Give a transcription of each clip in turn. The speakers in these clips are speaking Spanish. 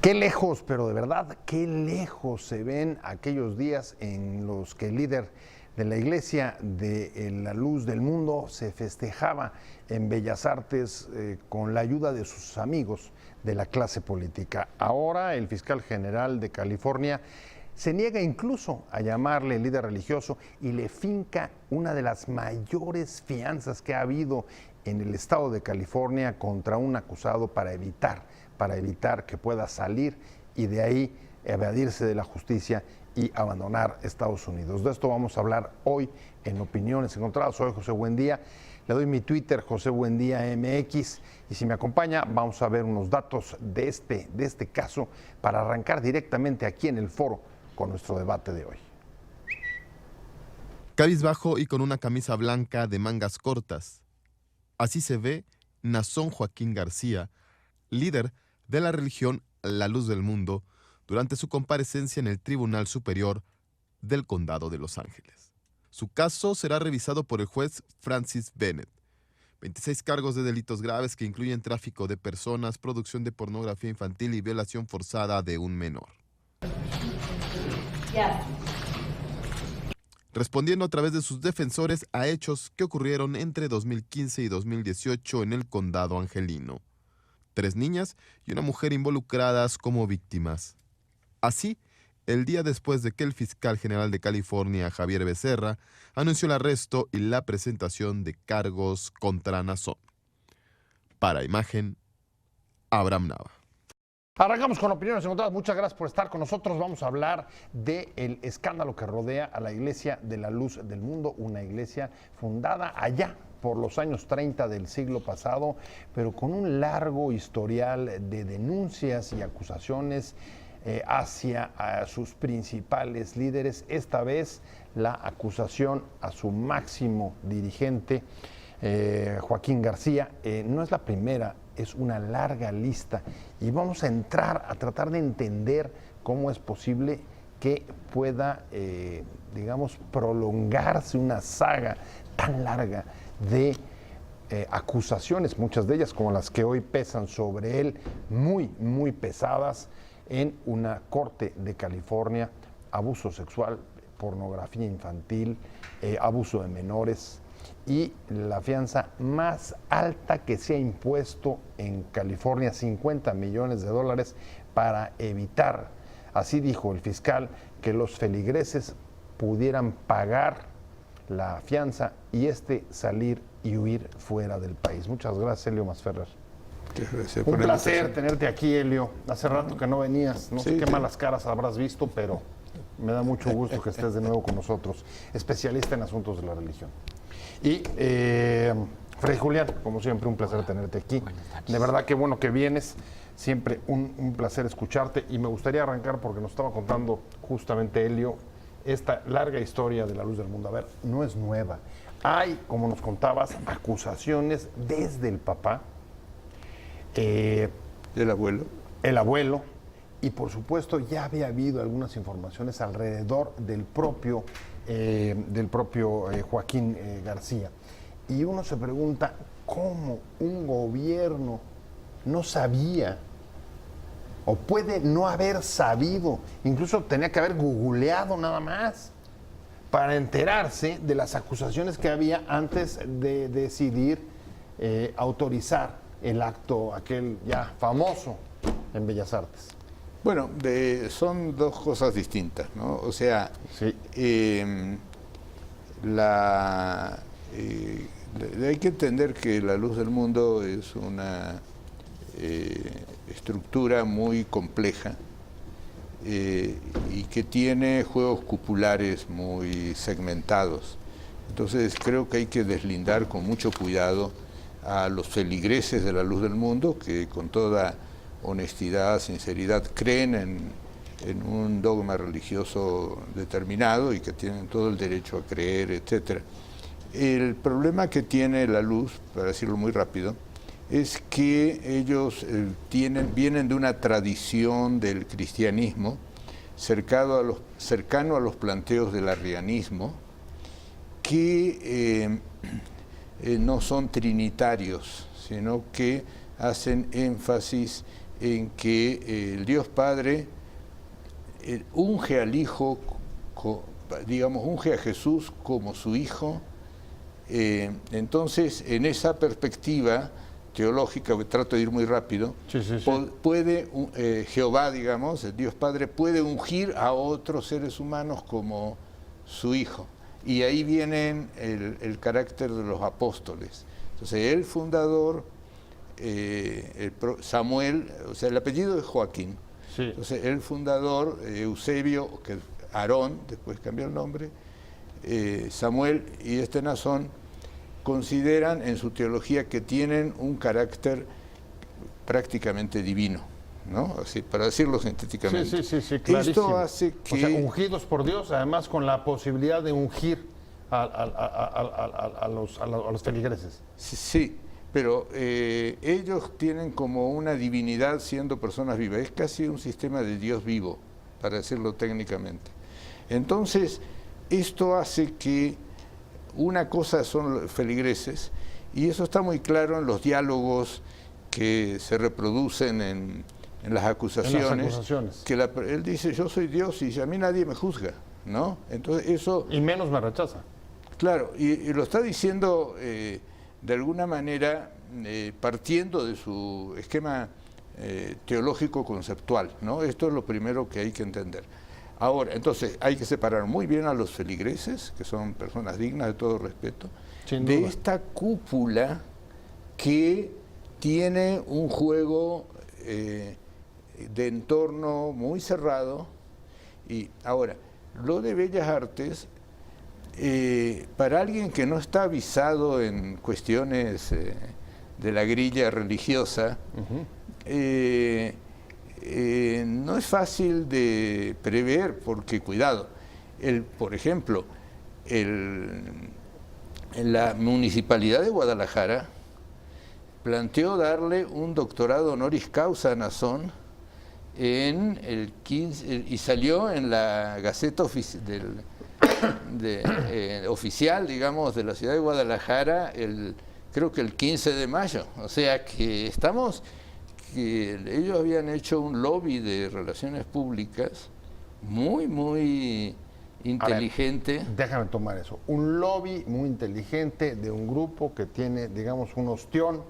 Qué lejos, pero de verdad, qué lejos se ven aquellos días en los que el líder de la Iglesia de la Luz del Mundo se festejaba en Bellas Artes con la ayuda de sus amigos de la clase política. Ahora el fiscal general de California se niega incluso a llamarle líder religioso y le finca una de las mayores fianzas que ha habido en el estado de California contra un acusado para evitar que pueda salir y de ahí evadirse de la justicia y abandonar Estados Unidos. De esto vamos a hablar hoy en Opiniones Encontradas. Soy José Buendía, le doy mi Twitter, José Buendía MX, y si me acompaña vamos a ver unos datos de este caso para arrancar directamente aquí en el foro con nuestro debate de hoy. Cabizbajo y con una camisa blanca de mangas cortas. Así se ve Naasón Joaquín García, líder de la religión La Luz del Mundo, durante su comparecencia en el Tribunal Superior del Condado de Los Ángeles. Su caso será revisado por el juez Francis Bennett. 26 cargos de delitos graves que incluyen tráfico de personas, producción de pornografía infantil y violación forzada de un menor. Respondiendo a través de sus defensores a hechos que ocurrieron entre 2015 y 2018 en el condado angelino. 3 niñas y una mujer involucradas como víctimas. Así, el día después de que el fiscal general de California, Javier Becerra, anunció el arresto y la presentación de cargos contra Naasón. Para Imagen, Abraham Nava. Arrancamos con Opiniones Encontradas. Muchas gracias por estar con nosotros. Vamos a hablar del escándalo que rodea a la Iglesia de la Luz del Mundo, una iglesia fundada allá por los años 30 del siglo pasado, pero con un largo historial de denuncias y acusaciones hacia sus principales líderes. Esta vez la acusación a su máximo dirigente, Joaquín García, no es la primera, es una larga lista y vamos a entrar a tratar de entender cómo es posible que pueda, prolongarse una saga tan larga de acusaciones, muchas de ellas como las que hoy pesan sobre él, muy pesadas, en una corte de California: abuso sexual, pornografía infantil, abuso de menores, y la fianza más alta que se ha impuesto en California, $50 millones, para evitar, así dijo el fiscal, que los feligreses pudieran pagar la fianza y salir y huir fuera del país. Muchas gracias, Helio Masferrer. Un placer tenerte aquí, Helio. Hace rato que no venías, no sé qué malas caras habrás visto, pero me da mucho gusto que estés de nuevo con nosotros, especialista en asuntos de la religión. Y Fray Julián, como siempre, un placer tenerte aquí. De verdad que bueno que vienes, siempre un placer escucharte, y me gustaría arrancar porque nos estaba contando justamente Helio esta larga historia de la Luz del Mundo. A ver, no es nueva. Hay, como nos contabas, acusaciones desde el papá, el abuelo, y por supuesto ya había habido algunas informaciones alrededor del propio Joaquín García. Y uno se pregunta cómo un gobierno no sabía, o puede no haber sabido, incluso tenía que haber googleado nada más para enterarse de las acusaciones que había antes de decidir autorizar el acto aquel ya famoso en Bellas Artes. Bueno, son dos cosas distintas, ¿no? O sea, sí. Hay que entender que la Luz del Mundo es una estructura muy compleja y que tiene juegos cupulares muy segmentados. Entonces creo que hay que deslindar con mucho cuidado a los feligreses de la Luz del Mundo, que con toda honestidad, sinceridad, creen en un dogma religioso determinado y que tienen todo el derecho a creer, etc. El problema que tiene la Luz, para decirlo muy rápido, es que ellos vienen de una tradición del cristianismo cercano a los planteos del arrianismo, que no son trinitarios, sino que hacen énfasis en que el Dios Padre unge al Hijo, digamos, unge a Jesús como su Hijo. Entonces, en esa perspectiva teológica, trato de ir muy rápido, puede Jehová, digamos, el Dios Padre, puede ungir a otros seres humanos como su Hijo. Y ahí viene el carácter de los apóstoles. Entonces, el fundador, Samuel, o sea, el apellido es Joaquín. Sí. Entonces, el fundador, Eusebio, que Aarón, después cambió el nombre, Samuel y Nazón, consideran en su teología que tienen un carácter prácticamente divino, ¿no? Así, para decirlo sintéticamente. Sí, clarísimo. Esto hace que... O sea, ungidos por Dios, además con la posibilidad de ungir a los feligreses. Sí, pero ellos tienen como una divinidad siendo personas vivas. Es casi un sistema de Dios vivo, para decirlo técnicamente. Entonces, esto hace que una cosa son los feligreses, y eso está muy claro en los diálogos que se reproducen en las acusaciones. Que él dice, yo soy Dios y a mí nadie me juzga, ¿no? Entonces eso... Y menos me rechaza. Claro, y lo está diciendo de alguna manera partiendo de su esquema teológico conceptual, ¿no? Esto es lo primero que hay que entender. Ahora, entonces, hay que separar muy bien a los feligreses, que son personas dignas de todo respeto, de esta cúpula que tiene un juego de entorno muy cerrado. Y ahora, lo de Bellas Artes, para alguien que no está avisado en cuestiones de la grilla religiosa, no es fácil de prever, porque, cuidado, por ejemplo, en la Municipalidad de Guadalajara planteó darle un doctorado honoris causa a Nazón en el 15, y salió en la Gaceta oficial, digamos, de la ciudad de Guadalajara, creo que el 15 de mayo. O sea que ellos habían hecho un lobby de relaciones públicas muy, muy inteligente. Ver, déjame tomar eso. Un lobby muy inteligente de un grupo que tiene, digamos, un ostión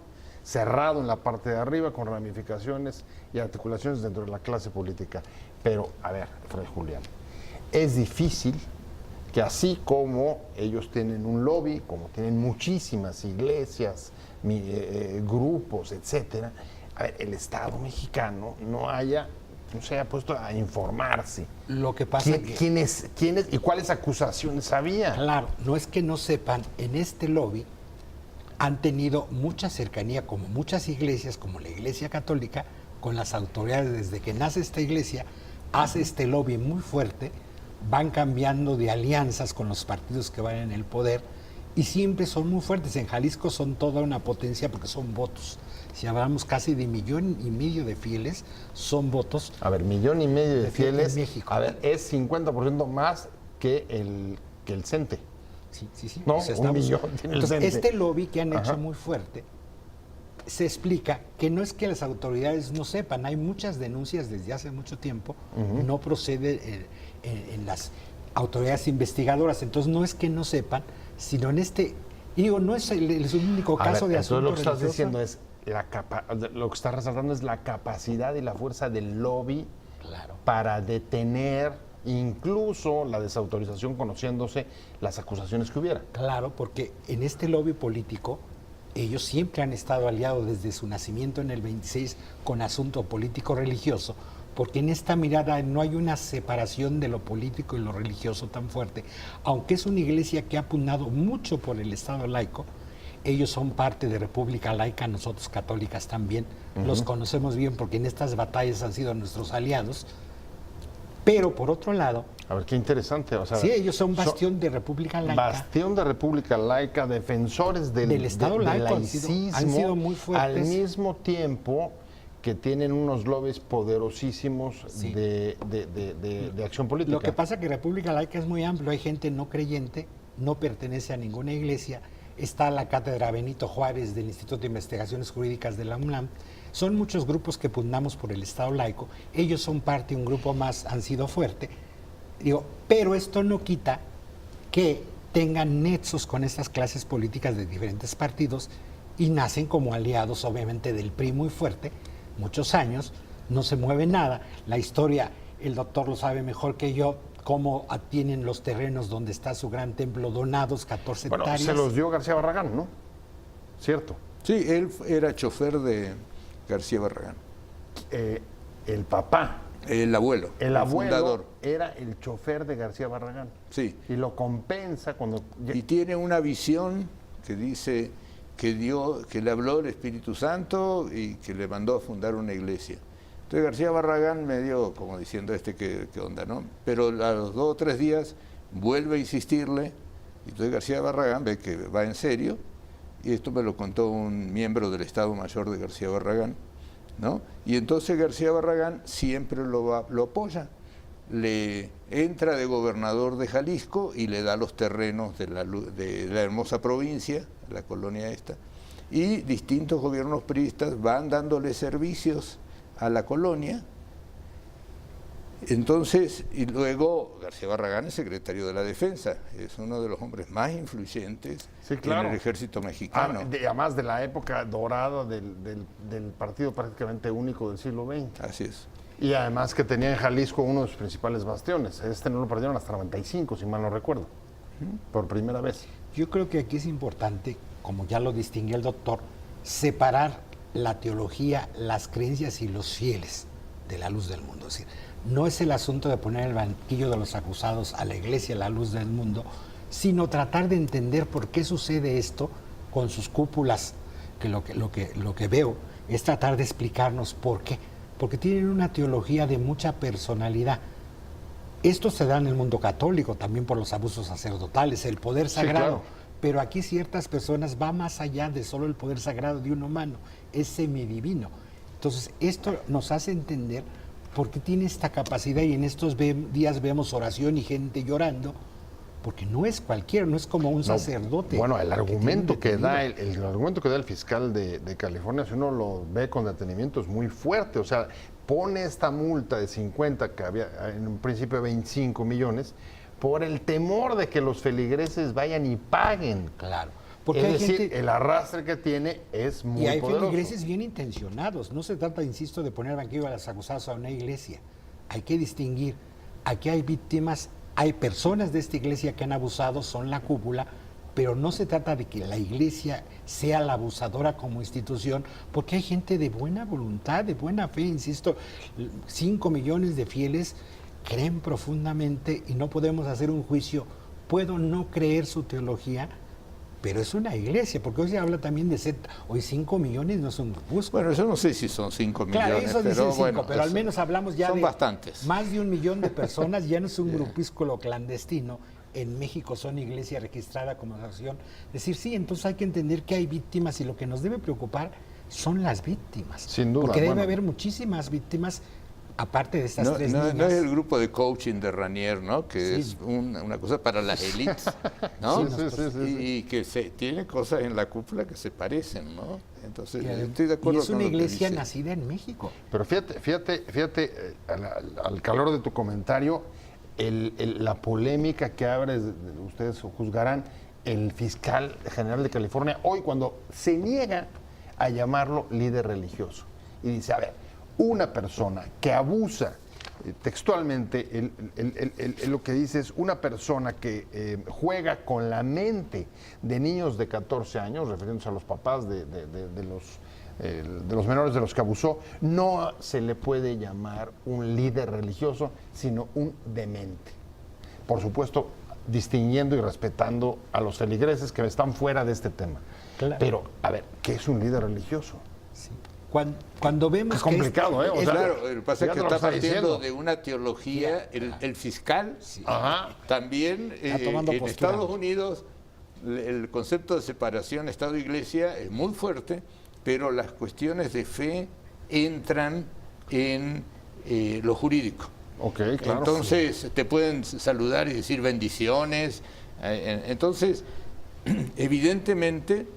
cerrado en la parte de arriba con ramificaciones y articulaciones dentro de la clase política. Pero, a ver, Fray Julián, es difícil que así como ellos tienen un lobby, como tienen muchísimas iglesias, grupos, etcétera, a ver, el Estado mexicano no se haya puesto a informarse. Lo que pasa ¿Quiénes y cuáles acusaciones había? Claro, no es que no sepan, en este lobby han tenido mucha cercanía, como muchas iglesias, como la Iglesia Católica, con las autoridades. Desde que nace esta iglesia, hace este lobby muy fuerte, van cambiando de alianzas con los partidos que van en el poder, y siempre son muy fuertes. En Jalisco son toda una potencia porque son votos. Si hablamos casi de 1,5 millones de fieles, son votos. A ver, 1,5 millones de fieles en México. A ver, es 50% más que el CENTE. Sí. No, pues 1 millón tiene el CENTE. Este lobby que han hecho muy fuerte, se explica que no es que las autoridades no sepan, hay muchas denuncias desde hace mucho tiempo, no procede en las autoridades investigadoras, entonces no es que no sepan, sino en y digo, no es el único caso de asunto lo que estás religioso. diciendo es, lo que estás resaltando es la capacidad y la fuerza del lobby para detener incluso la desautorización, conociéndose las acusaciones que hubiera. Claro, porque en este lobby político ellos siempre han estado aliados desde su nacimiento en el 26 con asunto político religioso, porque en esta mirada no hay una separación de lo político y lo religioso tan fuerte. Aunque es una iglesia que ha pugnado mucho por el Estado laico, ellos son parte de República Laica, nosotros católicas también, los conocemos bien porque en estas batallas han sido nuestros aliados. Pero por otro lado... A ver, qué interesante. O sea, sí, ellos son bastión de República Laica. Bastión de República Laica, defensores del Estado laico, laicismo, han sido muy fuertes. Al mismo tiempo que tienen unos lobbies poderosísimos de acción política. Lo que pasa es que República Laica es muy amplio, hay gente no creyente, no pertenece a ninguna iglesia, está la Cátedra Benito Juárez del Instituto de Investigaciones Jurídicas de la UNAM, Son muchos grupos que pugnamos por el Estado laico, ellos son parte, un grupo más, han sido fuerte, digo, pero esto no quita que tengan nexos con estas clases políticas de diferentes partidos y nacen como aliados, obviamente, del PRI muy fuerte, muchos años, no se mueve nada. La historia, el doctor lo sabe mejor que yo, cómo tienen los terrenos donde está su gran templo donados, 14 hectáreas. Se los dio García Barragán, ¿no? ¿Cierto? Sí, él era chofer de García Barragán. El papá. El abuelo. El abuelo fundador. era el chofer de García Barragán. Sí. Y lo compensa cuando... Y tiene una visión que dice que le habló el Espíritu Santo y que le mandó a fundar una iglesia. Entonces García Barragán medio como diciendo qué onda, ¿no? Pero a los 2 o 3 días vuelve a insistirle, y entonces García Barragán ve que va en serio, y esto me lo contó un miembro del Estado Mayor de García Barragán, ¿no? Y entonces García Barragán siempre lo apoya, le entra de gobernador de Jalisco y le da los terrenos de la hermosa provincia, la colonia esta, y distintos gobiernos priistas van dándole servicios a la colonia. Entonces, y luego García Barragán es secretario de la Defensa, es uno de los hombres más influyentes en el ejército mexicano. Además de la época dorada del partido prácticamente único del siglo XX. Así es. Y además que tenía en Jalisco uno de sus principales bastiones. No lo perdieron hasta 95, si mal no recuerdo, por primera vez. Yo creo que aquí es importante, como ya lo distinguió el doctor, separar la teología, las creencias y los fieles de la luz del mundo. Es decir, no es el asunto de poner el banquillo de los acusados a la iglesia, la luz del mundo, sino tratar de entender por qué sucede esto con sus cúpulas, que lo que veo es tratar de explicarnos por qué. Porque tienen una teología de mucha personalidad. Esto se da en el mundo católico, también por los abusos sacerdotales, el poder sagrado. Sí, claro. Pero aquí ciertas personas va más allá de solo el poder sagrado de un humano, es semidivino. Entonces, esto nos hace entender por qué tiene esta capacidad, y en estos días vemos oración y gente llorando, porque no es cualquiera, no es como un sacerdote. Bueno, el argumento que da el fiscal de California, si uno lo ve con detenimiento, es muy fuerte. O sea, pone esta multa de 50, que había en un principio 25 millones, por el temor de que los feligreses vayan y paguen. Claro. Porque es decir, el arrastre que tiene es muy poderoso. Y hay feligreses bien intencionados. No se trata, insisto, de poner banquillo a los acusados a una iglesia. Hay que distinguir. Aquí hay víctimas, hay personas de esta iglesia que han abusado, son la cúpula, pero no se trata de que la iglesia sea la abusadora como institución, porque hay gente de buena voluntad, de buena fe, insisto, 5 millones de fieles creen profundamente y no podemos hacer un juicio. Puedo no creer su teología, pero es una iglesia, porque hoy se habla también de hoy 5 millones no son grupos. Bueno, yo no sé si son 5 millones, claro, eso dicen 5, bueno, pero al menos hablamos ya son de bastantes. Más de 1 millón de personas, ya no es un grupúsculo clandestino. En México son iglesia registrada como asociación. Es decir, sí, entonces hay que entender que hay víctimas y lo que nos debe preocupar son las víctimas. Sin duda. Porque debe haber muchísimas víctimas. Aparte de estas tres niñas. No es el grupo de coaching de Ranier, ¿no? Que es una cosa para las élites, ¿no? Sí. Y que tiene cosas en la cúpula que se parecen, ¿no? Entonces, estoy de acuerdo y es una con iglesia nacida en México. Pero fíjate al calor de tu comentario, la polémica que abre, ustedes juzgarán, el fiscal general de California, hoy cuando se niega a llamarlo líder religioso. Y dice, a ver, una persona que abusa, textualmente, lo que dice es una persona que juega con la mente de niños de 14 años, refiriéndose a los papás de los menores de los que abusó, no se le puede llamar un líder religioso, sino un demente. Por supuesto, distinguiendo y respetando a los feligreses que están fuera de este tema. Claro. Pero, a ver, ¿qué es un líder religioso? Sí. Cuando vemos es complicado, O sea, claro, lo que pasa es que está partiendo de una teología, el fiscal también en Estados Unidos el concepto de separación Estado-Iglesia es muy fuerte, pero las cuestiones de fe entran en lo jurídico. Okay, claro. Entonces te pueden saludar y decir bendiciones. Entonces, evidentemente,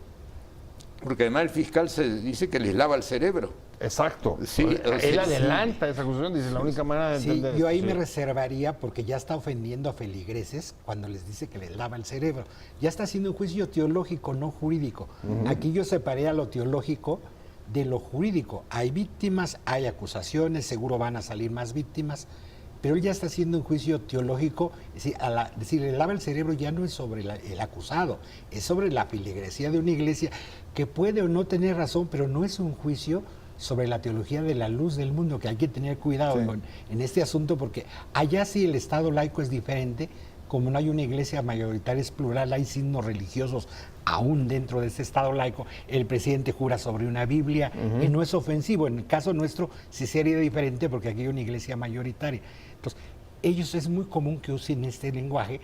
porque además el fiscal se dice que les lava el cerebro. Exacto. Sí, o sea, él adelanta esa acusación, dice, la única manera de Sí, entender yo ahí esto, me sí. reservaría porque ya está ofendiendo a feligreses cuando les dice que les lava el cerebro. Ya está haciendo un juicio teológico, no jurídico. Aquí yo separé a lo teológico de lo jurídico. Hay víctimas, hay acusaciones, seguro van a salir más víctimas, pero él ya está haciendo un juicio teológico. Es decir, le lava el cerebro ya no es sobre el acusado, es sobre la feligresía de una iglesia que puede o no tener razón, pero no es un juicio sobre la teología de la luz del mundo, que hay que tener cuidado en este asunto, porque allá sí el Estado laico es diferente, como no hay una iglesia mayoritaria, es plural, hay signos religiosos aún dentro de ese Estado laico, el presidente jura sobre una Biblia y no es ofensivo. En el caso nuestro sí sería diferente porque aquí hay una iglesia mayoritaria. Entonces, ellos es muy común que usen este lenguaje,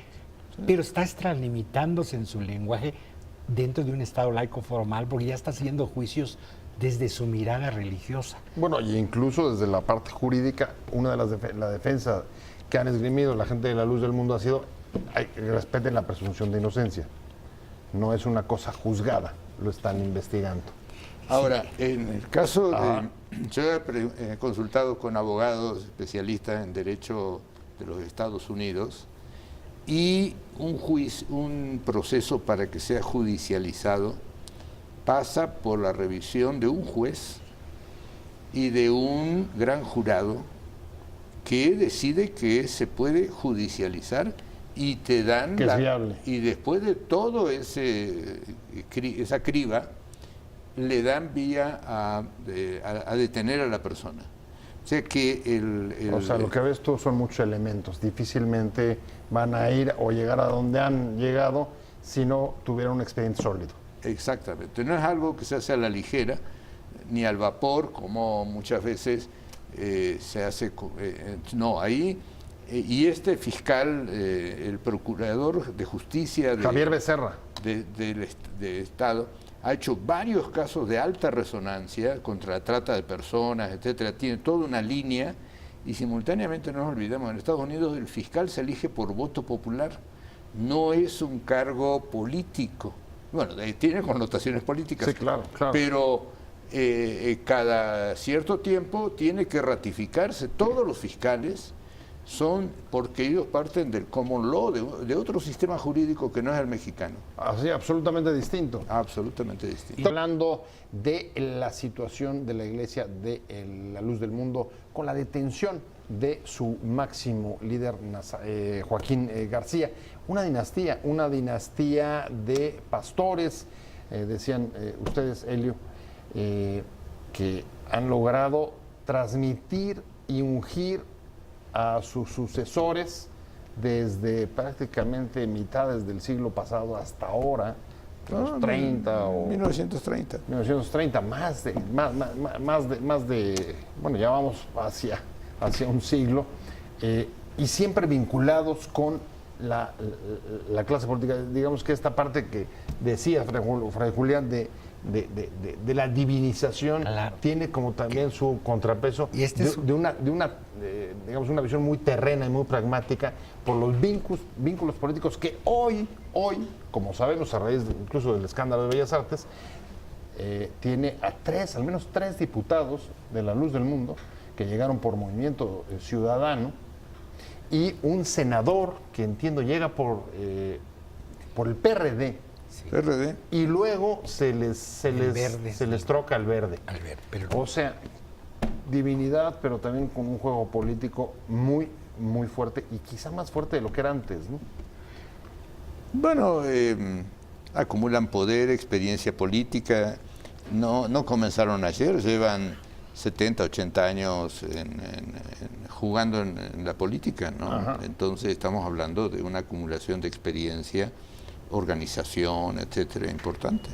pero está extralimitándose en su lenguaje dentro de un Estado laico formal, porque ya está haciendo juicios desde su mirada religiosa. Bueno, y incluso desde la parte jurídica, una de las la defensa que han esgrimido la gente de la luz del mundo ha sido que respeten la presunción de inocencia. No es una cosa juzgada, lo están investigando. Ahora, en el caso de... Yo he consultado con abogados especialistas en derecho de los Estados Unidos y un proceso para que sea judicializado pasa por la revisión de un juez y de un gran jurado que decide que se puede judicializar y te dan que es viable. Y después de todo esa criba le dan vía a detener a la persona. O sea que o sea, lo que ves tú son muchos elementos. Difícilmente van a ir o llegar a donde han llegado si no tuvieran un expediente sólido. Exactamente. No es algo que se hace a la ligera, ni al vapor, como muchas veces se hace. No, ahí. Y este fiscal, el procurador de justicia Javier Becerra de Estado, ha hecho varios casos de alta resonancia contra la trata de personas, etcétera. Tiene toda una línea y simultáneamente no nos olvidemos, en Estados Unidos el fiscal se elige por voto popular, no es un cargo político. Bueno, tiene connotaciones políticas, sí, claro. Pero cada cierto tiempo tiene que ratificarse. Todos los fiscales son, porque ellos parten del common law, de otro sistema jurídico que no es el mexicano. Así, absolutamente distinto. Absolutamente distinto. Y hablando de la situación de la Iglesia de la Luz del Mundo con la detención de su máximo líder, Joaquín García. Una dinastía de pastores, decían ustedes, Helio, que han logrado transmitir y ungir a sus sucesores desde prácticamente mitades del siglo pasado hasta ahora, los 30 o 1930. 1930, más de, bueno, ya vamos hacia un siglo, y siempre vinculados con la clase política. Digamos que esta parte que decía Fray Julián de la divinización, claro, tiene como también su contrapeso de una digamos, una visión muy terrena y muy pragmática por los vínculos políticos que hoy, como sabemos a raíz incluso del escándalo de Bellas Artes, tiene al menos tres diputados de la Luz del Mundo que llegaron por Movimiento Ciudadano y un senador que entiendo llega por el PRD. Sí. PRD. Y luego se les troca al verde. Pero o sea, divinidad, pero también con un juego político muy, muy fuerte y quizá más fuerte de lo que era antes, ¿no? Bueno, acumulan poder, experiencia política. No comenzaron ayer, llevan 70, 80 años jugando en la política, ¿no? Ajá. Entonces estamos hablando de una acumulación de experiencia, organización, etcétera, importante.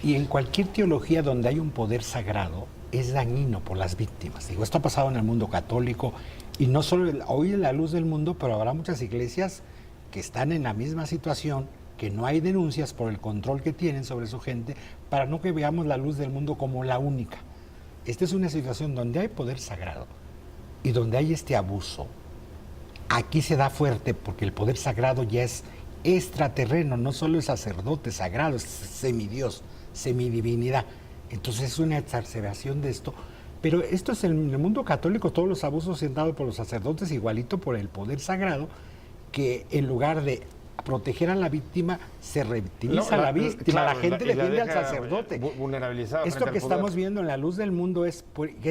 Y en cualquier teología donde hay un poder sagrado es dañino por las víctimas. Digo, esto ha pasado en el mundo católico y no solo hoy en la Luz del Mundo, pero habrá muchas iglesias que están en la misma situación, que no hay denuncias por el control que tienen sobre su gente, para no que veamos la Luz del Mundo como la única. Esta es una situación donde hay poder sagrado y donde hay este abuso. Aquí se da fuerte porque el poder sagrado ya es extraterreno, no solo es sacerdote sagrado, es semidios, semidivinidad. Entonces es una exacerbación de esto. Pero esto es en el mundo católico, todos los abusos se han dado por los sacerdotes, igualito por el poder sagrado, que en lugar de proteger a la víctima, se revictimiza a la víctima, claro, la gente y la defiende al deja sacerdote. vulnerabilizada Esto frente que al poder. estamos viendo en la luz del mundo es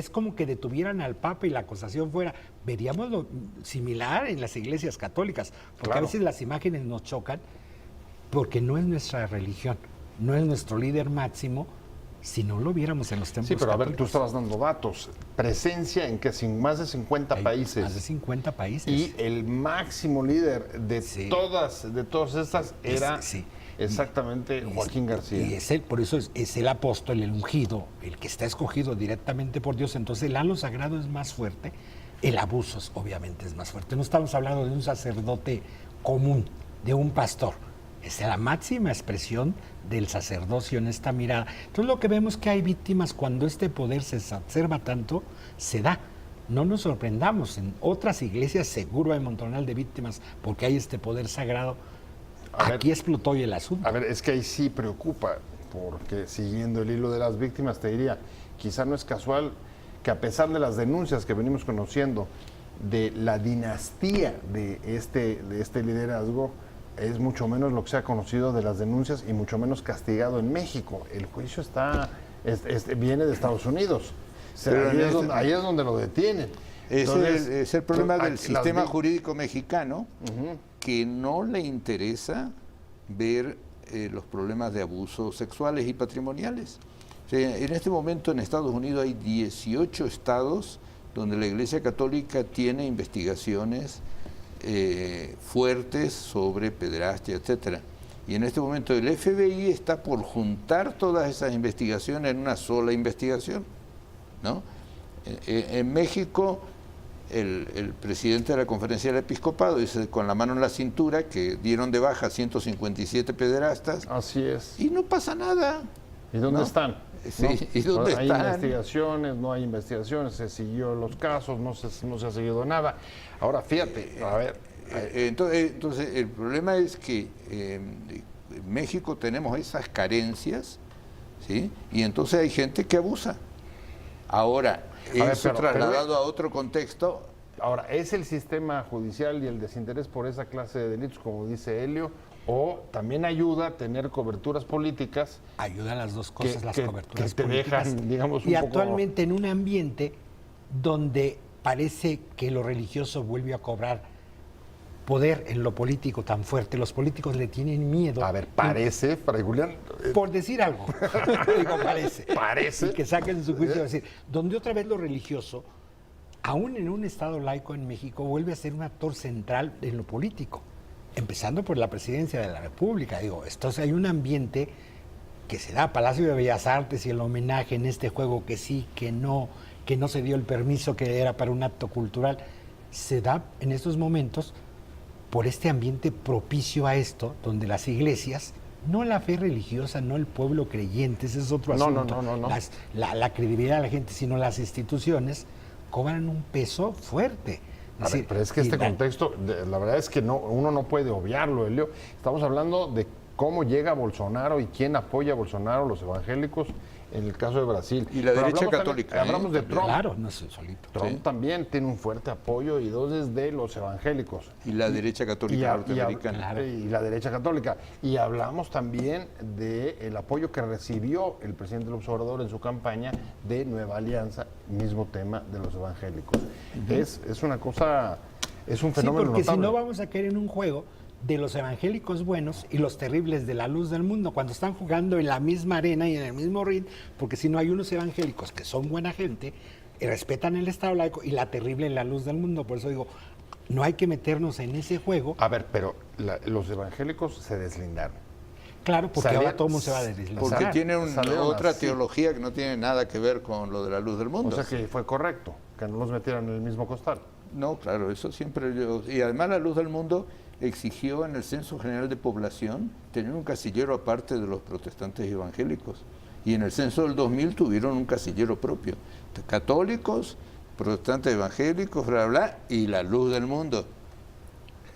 como que detuvieran al Papa y la acusación fuera. Veríamos lo similar en las iglesias católicas, porque Claro. a veces las imágenes nos chocan, porque no es nuestra religión, no es nuestro líder máximo, si no lo viéramos en los templos Sí, pero a ver, tú católicos. estabas dando datos. Presencia en que sin más de 50 Hay países. Más de 50 países. Y el máximo líder de Sí. todas estas era Sí. exactamente Joaquín García. Y es él, por eso es el apóstol, el ungido, el que está escogido directamente por Dios. Entonces el halo sagrado es más fuerte, el abuso obviamente es más fuerte. No estamos hablando de un sacerdote común, de un pastor. Es la máxima expresión del sacerdocio en esta mirada. Entonces lo que vemos es que hay víctimas cuando este poder se exacerba tanto, se da. No nos sorprendamos, en otras iglesias seguro hay montonal de víctimas porque hay este poder sagrado. A ver, Aquí explotó hoy el asunto. A ver, es que ahí sí preocupa, porque siguiendo el hilo de las víctimas, te diría, quizá no es casual que a pesar de las denuncias que venimos conociendo de la dinastía de este liderazgo, es mucho menos lo que se ha conocido de las denuncias y mucho menos castigado en México. El juicio viene de Estados Unidos. O sea, Pero ahí es donde lo detienen. Entonces, es el problema del las sistema vi- jurídico mexicano, que no le interesa ver los problemas de abusos sexuales y patrimoniales. O sea, en este momento en Estados Unidos hay 18 estados donde la Iglesia Católica tiene investigaciones fuertes sobre pederastia, etcétera. Y en este momento el FBI está por juntar todas esas investigaciones en una sola investigación, ¿no? En México, el presidente de la Conferencia del Episcopado dice con la mano en la cintura que dieron de baja 157 pederastas Así es. y no pasa nada. ¿Y dónde ¿no? están? Sí, ¿y dónde hay están? investigaciones, no hay investigaciones, se siguió los casos, no se ha seguido nada. Ahora, fíjate, a ver, Entonces, el problema es que en México tenemos esas carencias, ¿sí? Y entonces hay gente que abusa. Ahora, ver, eso pero- trasladado a otro contexto, ahora, ¿es el sistema judicial y el desinterés por esa clase de delitos, como dice Helio, o también ayuda a tener coberturas políticas? Ayudan las dos cosas, las que coberturas te políticas. dejan, digamos, un y poco- actualmente en un ambiente donde parece que lo religioso vuelve a cobrar poder en lo político tan fuerte, los políticos le tienen miedo. A ver, parece, Fray Julián, Por decir algo, digo parece. Parece. Y que saquen su juicio, decir, donde otra vez lo religioso, aún en un estado laico en México, vuelve a ser un actor central en lo político, empezando por la presidencia de la República. Digo, entonces hay un ambiente que se da, Palacio de Bellas Artes y el homenaje en este juego que sí, que no se dio el permiso que era para un acto cultural, se da en estos momentos por este ambiente propicio a esto, donde las iglesias, no la fe religiosa, no el pueblo creyente, ese es otro No, asunto, no. La credibilidad de la gente, sino las instituciones, cobran un peso fuerte. A ver, pero es que este contexto, la verdad es que uno no puede obviarlo, Helio. Estamos hablando de cómo llega Bolsonaro y quién apoya a Bolsonaro, los evangélicos, en el caso de Brasil. Y la Pero derecha hablamos católica, también- hablamos de también. Trump. Claro, no es solito. Trump Sí. también tiene un fuerte apoyo y dos es de los evangélicos. y la derecha católica norteamericana. Claro. y la derecha católica. Y hablamos también del apoyo que recibió el presidente López Obrador en su campaña de Nueva Alianza, mismo tema de los evangélicos. Es una cosa, es un Sí, fenómeno porque si notable. no vamos a caer en un juego de los evangélicos buenos y los terribles de la luz del mundo, cuando están jugando en la misma arena y en el mismo ring, porque si no hay unos evangélicos que son buena gente, y respetan el Estado laico, y la terrible en la luz del mundo. Por eso digo, no hay que meternos en ese juego. A ver, pero los evangélicos se deslindaron. Claro, porque Salieron- ahora todo el mundo se va a deslizar. Porque tiene salieron otra así. teología que no tiene nada que ver con lo de la luz del mundo. O sea que fue correcto, que no los metieran en el mismo costal. No, claro, eso siempre y además la luz del mundo exigió en el Censo General de Población tener un casillero aparte de los protestantes y evangélicos. Y en el censo del 2000 tuvieron un casillero propio. Católicos, protestantes evangélicos, bla, bla, y la luz del mundo.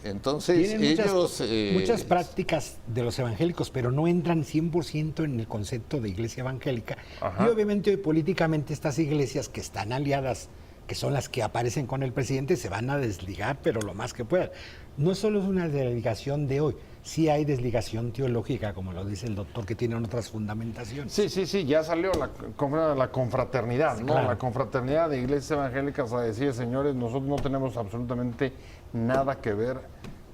Entonces Tienen ellos... muchas prácticas de los evangélicos, pero no entran 100% en el concepto de iglesia evangélica. Ajá. Y obviamente hoy políticamente estas iglesias que están aliadas, que son las que aparecen con el presidente, se van a desligar, pero lo más que puedan. No solo es una desligación de hoy, sí hay desligación teológica, como lo dice el doctor, que tienen otras fundamentaciones. Sí, ya salió la confraternidad, ¿no? Claro. La confraternidad de iglesias evangélicas a decir, señores, nosotros no tenemos absolutamente nada que ver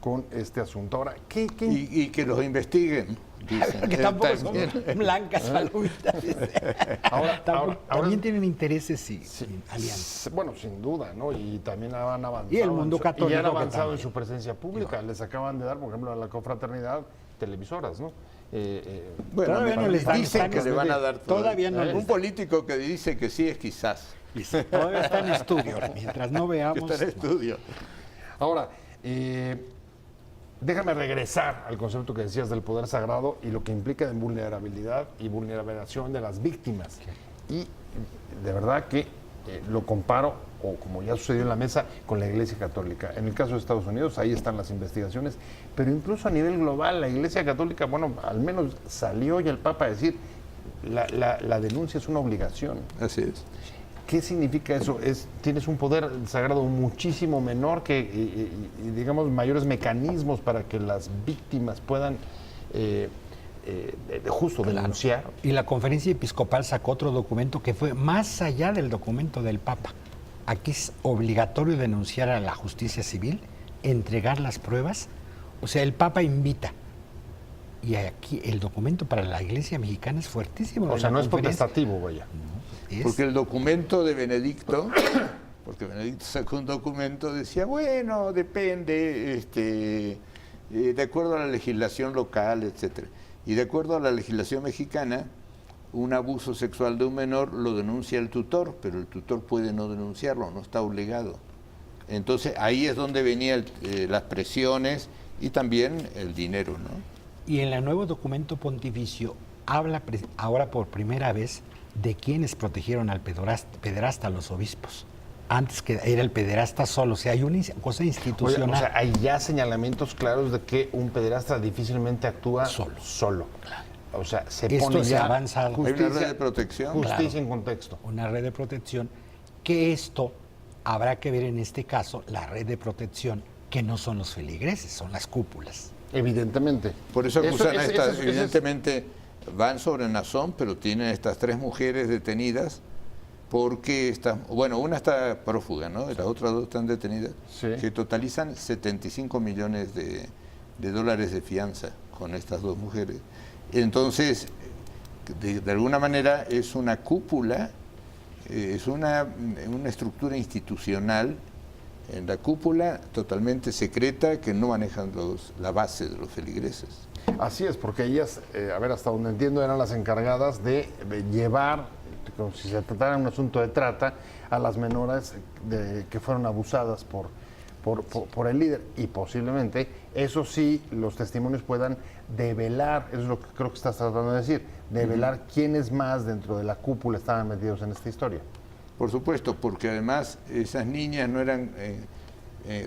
con este asunto. Ahora, ¿qué? Y que los investiguen, dicen. Que tampoco son También. blancas saludas. Ahora- También tienen intereses y Sí, alianzas. bueno, sin duda, ¿no? Y también han avanzado. Y el mundo y católico han que avanzado en también. su presencia pública. Les acaban de dar, por ejemplo, a la confraternidad televisoras, ¿no? Bueno, Todavía no les dan, dicen están- que le van a dar todo. todavía no les Un dan. político que dice que sí es quizás. Todavía está en estudio. Mientras no Que veamos. está en estudio. Ahora, déjame regresar al concepto que decías del poder sagrado y lo que implica de vulnerabilidad y vulnerabilización de las víctimas. Y de verdad que lo comparo, o como ya sucedió en la mesa, con la Iglesia Católica. En el caso de Estados Unidos, ahí están las investigaciones, pero incluso a nivel global, la Iglesia Católica, bueno, al menos salió ya el Papa a decir, la denuncia es una obligación. Así es. ¿Qué significa eso? Tienes un poder sagrado muchísimo menor que, y digamos, mayores mecanismos para que las víctimas puedan justo denunciar. Y la conferencia episcopal sacó otro documento que fue más allá del documento del Papa. Aquí es obligatorio denunciar a la justicia civil, entregar las pruebas. O sea, el Papa invita. Y aquí el documento para la Iglesia mexicana es fuertísimo. O de sea, la no es conferencia. potestativo, vaya. Es- Porque el documento de Benedicto, porque Benedicto sacó un documento, decía, bueno, depende, de acuerdo a la legislación local, etcétera. Y de acuerdo a la legislación mexicana, un abuso sexual de un menor lo denuncia el tutor, pero el tutor puede no denunciarlo, no está obligado. Entonces ahí es donde venían las presiones y también el dinero, ¿no? Y en el nuevo documento pontificio habla ahora por primera vez de quienes protegieron al pederasta, los obispos. Antes que era el pederasta solo, o sea, hay una cosa Oye, institucional. o sea, hay ya señalamientos claros de que un pederasta difícilmente actúa Solo. O sea, se Esto pone se ya ha avanzado. Hay una red de protección. justicia Claro. en contexto. Una red de protección, que esto habrá que ver en este caso, la red de protección, que no son los feligreses, son las cúpulas. Evidentemente. Por eso acusan a estas, eso evidentemente van sobre Nazón, pero tienen estas 3 mujeres detenidas porque bueno, una está prófuga, ¿no? Las otras 2 están detenidas, Sí. que totalizan 75 millones de dólares de fianza con estas 2 mujeres. Entonces, de alguna manera es una cúpula, es una estructura institucional en la cúpula totalmente secreta que no manejan la base de los feligreses. Así es, porque ellas, a ver, hasta donde entiendo, eran las encargadas de llevar, como si se tratara de un asunto de trata, a las menores que fueron abusadas por el líder. Y posiblemente, eso sí, los testimonios puedan develar, eso es lo que creo que estás tratando de decir, develar quiénes más dentro de la cúpula estaban metidos en esta historia. Por supuesto, porque además esas niñas no eran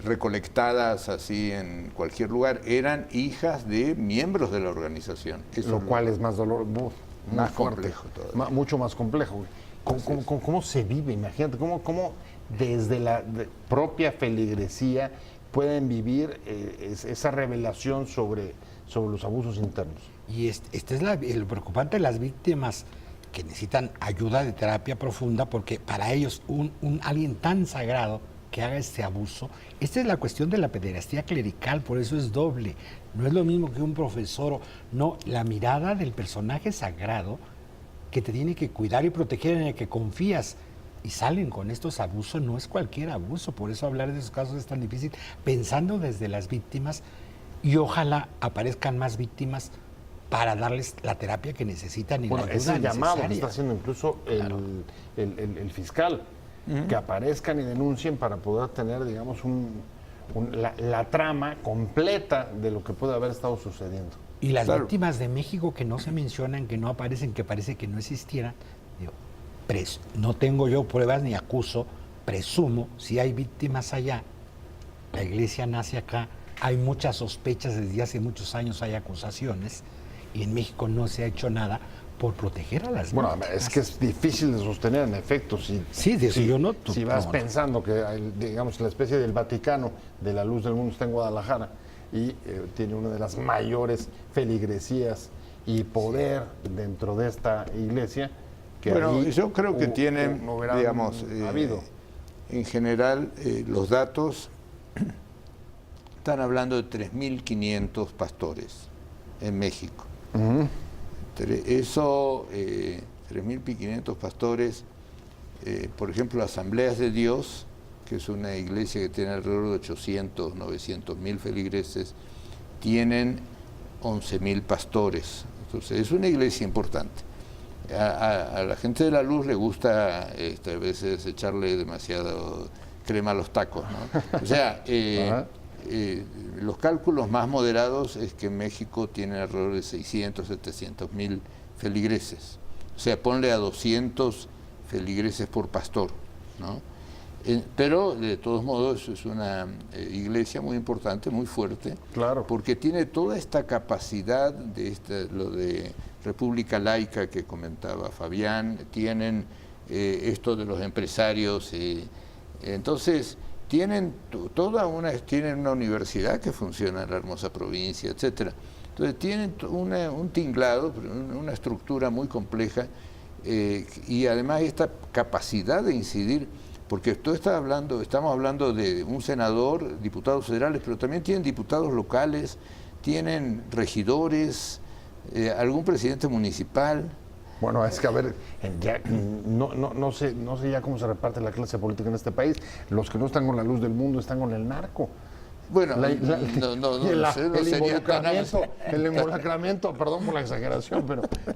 recolectadas así en cualquier lugar, eran hijas de miembros de la organización. Eso Lo cual es más dolor, más fuerte, complejo todavía. mucho más complejo. Güey. ¿Cómo se vive? Imagínate, ¿cómo desde la propia feligresía pueden vivir esa revelación sobre los abusos internos? Y este es el preocupante de las víctimas que necesitan ayuda de terapia profunda, porque para ellos alguien tan sagrado que haga este abuso, esta es la cuestión de la pederastía clerical, por eso es doble. No es lo mismo que un profesor, no, la mirada del personaje sagrado que te tiene que cuidar y proteger, en el que confías, y salen con estos abusos, no es cualquier abuso, por eso hablar de esos casos es tan difícil, pensando desde las víctimas, y ojalá aparezcan más víctimas para darles la terapia que necesitan y Bueno, la ese ayuda llamado que necesaria. está haciendo incluso el fiscal, que aparezcan y denuncien para poder tener, digamos, la trama completa de lo que puede haber estado sucediendo. Y las Claro. víctimas de México que no se mencionan, que no aparecen, que parece que no existieran, digo, no tengo yo pruebas ni acuso, presumo, si hay víctimas allá, la iglesia nace acá, hay muchas sospechas, desde hace muchos años hay acusaciones, y en México no se ha hecho nada por proteger a las Bueno, víctimas. es que es difícil de sostener en efecto. Sí, de eso yo no. Si vas no. pensando que, digamos, la especie del Vaticano de la luz del mundo está en Guadalajara y tiene una de las mayores feligresías y poder dentro de esta iglesia, que Bueno, ahí yo creo que tienen, no hubieran digamos, habido. en general, los datos están hablando de 3.500 pastores en México. Eso, 3.500 pastores, por ejemplo, Asambleas de Dios, que es una iglesia que tiene alrededor de 800, 900.000 feligreses, tienen 11.000 pastores. Entonces, es una iglesia importante. A la gente de la luz le gusta a veces echarle demasiado crema a los tacos, ¿no? O sea, los cálculos más moderados es que México tiene alrededor de 600, 700.000 feligreses. O sea, ponle a 200 feligreses por pastor, ¿no? Pero de todos modos es una iglesia muy importante, muy fuerte, Claro. porque tiene toda esta capacidad de lo de República Laica que comentaba Fabián, tienen esto de los empresarios, entonces tienen tienen una universidad que funciona en la hermosa provincia, etcétera. Entonces tienen un tinglado, una estructura muy compleja, y además esta capacidad de incidir, porque estamos hablando de un senador, diputados federales, pero también tienen diputados locales, tienen regidores, algún presidente municipal. Bueno, es que a ver, no sé ya cómo se reparte la clase política en este país. Los que no están con la luz del mundo están con el narco. Bueno, el involucramiento, perdón por la exageración,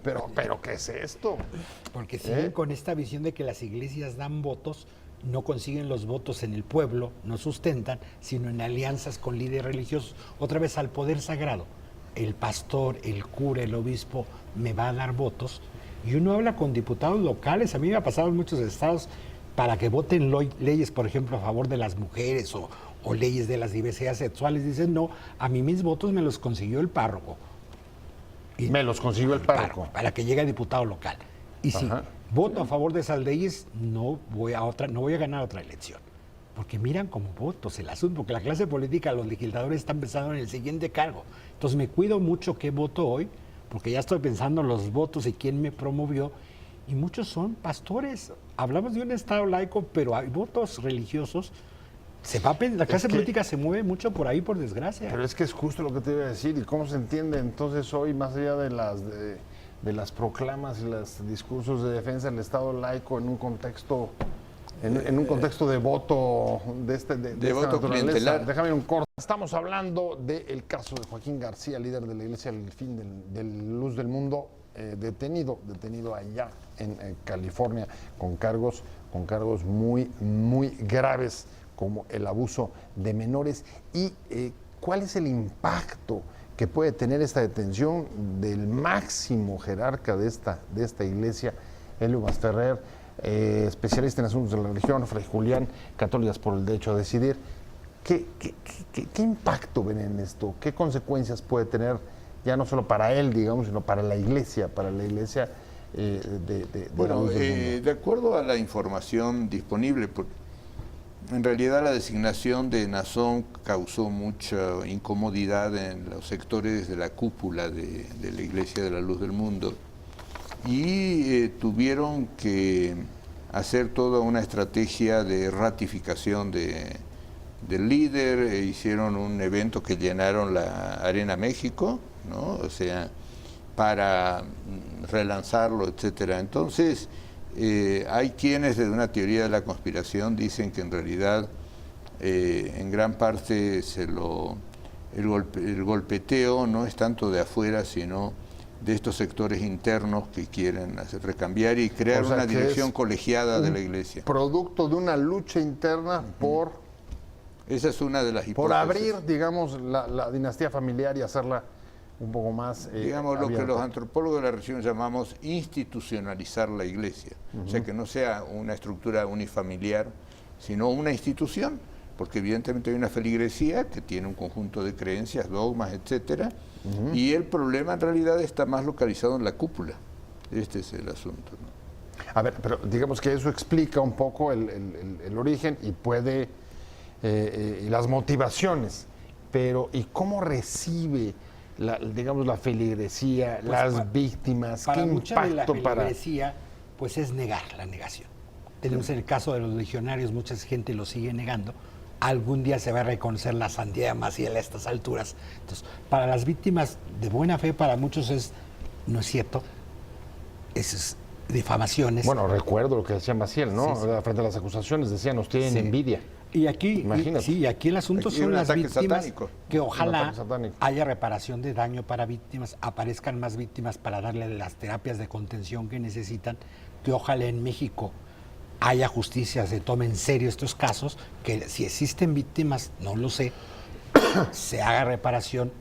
pero ¿qué es esto? Porque siguen con esta visión de que las iglesias dan votos, no consiguen los votos en el pueblo, no sustentan, sino en alianzas con líderes religiosos, otra vez al poder sagrado. El pastor, el cura, el obispo me va a dar votos, y uno habla con diputados locales, a mí me ha pasado en muchos estados, para que voten leyes, por ejemplo, a favor de las mujeres o leyes de las diversidades sexuales. Dicen, no, a mí mis votos me los consiguió el párroco. Y me los consiguió el párroco. Para que llegue a diputado local. Y si voto a favor de esas leyes, no voy a ganar otra elección. Porque miran como votos el asunto, porque la clase política, los legisladores están pensando en el siguiente cargo. Entonces me cuido mucho qué voto hoy, porque ya estoy pensando en los votos y quién me promovió, y muchos son pastores. Hablamos de un Estado laico, pero hay votos religiosos. La clase política se mueve mucho por ahí, por desgracia. Pero es que es justo lo que te iba a decir. ¿Y cómo se entiende entonces hoy, más allá de las proclamas y los discursos de defensa del Estado laico en un contexto de voto de esta voto naturaleza? clientelar? Déjame un corte. Estamos hablando del caso de Joaquín García, líder de la Iglesia del Fin del Luz del Mundo, detenido allá en California con cargos muy, muy graves, como el abuso de menores. ¿Y cuál es el impacto que puede tener esta detención del máximo jerarca de esta iglesia, Helio Masferrer, especialista en asuntos de la religión, Fray Julián, Católicas por el Derecho a Decidir? ¿Qué impacto ven en esto? ¿Qué consecuencias puede tener, ya no solo para él, digamos, sino para la iglesia de la luz del mundo? De acuerdo a la información disponible, en realidad la designación de Nazón causó mucha incomodidad en los sectores de la cúpula de la Iglesia de la Luz del Mundo, y tuvieron que hacer toda una estrategia de ratificación del líder. Hicieron un evento que llenaron la Arena México, ¿no? O sea, para relanzarlo, etcétera. Entonces, hay quienes desde una teoría de la conspiración dicen que en realidad en gran parte el golpeteo no es tanto de afuera, sino de estos sectores internos que quieren recambiar y crear una dirección colegiada de la iglesia. Producto de una lucha interna Esa es una de las hipótesis. por abrir, digamos, la dinastía familiar y hacerla un poco más digamos, lo que abierta. los antropólogos de la religión llamamos institucionalizar la iglesia. O sea, que no sea una estructura unifamiliar, sino una institución porque evidentemente hay una feligresía que tiene un conjunto de creencias, dogmas, etcétera, y el problema en realidad está más localizado en la cúpula. Este es el asunto, ¿no? A ver, pero digamos que eso explica un poco el origen y puede, y las motivaciones, pero ¿y cómo recibe, digamos, la feligresía, Pues las víctimas? Para ¿Qué mucha de la impacto para...? feligresía, pues es negar la negación. Tenemos en el caso de los legionarios, mucha gente lo sigue negando. Algún día se va a reconocer la santidad de Maciel a estas alturas. Entonces, para las víctimas de buena fe, para muchos no es cierto. Esas difamaciones. Bueno, recuerdo lo que decía Maciel, ¿no? Sí, sí. Frente a las acusaciones decían, nos tienen Sí. envidia. Y aquí, Imagínate. sí, aquí el asunto Aquí son un las ataque víctimas, satánico. que Un ojalá ataque satánico. haya reparación de daño para víctimas, aparezcan más víctimas para darle las terapias de contención que necesitan, que ojalá en México haya justicia, se tome en serio estos casos, que si existen víctimas, no lo sé, se haga reparación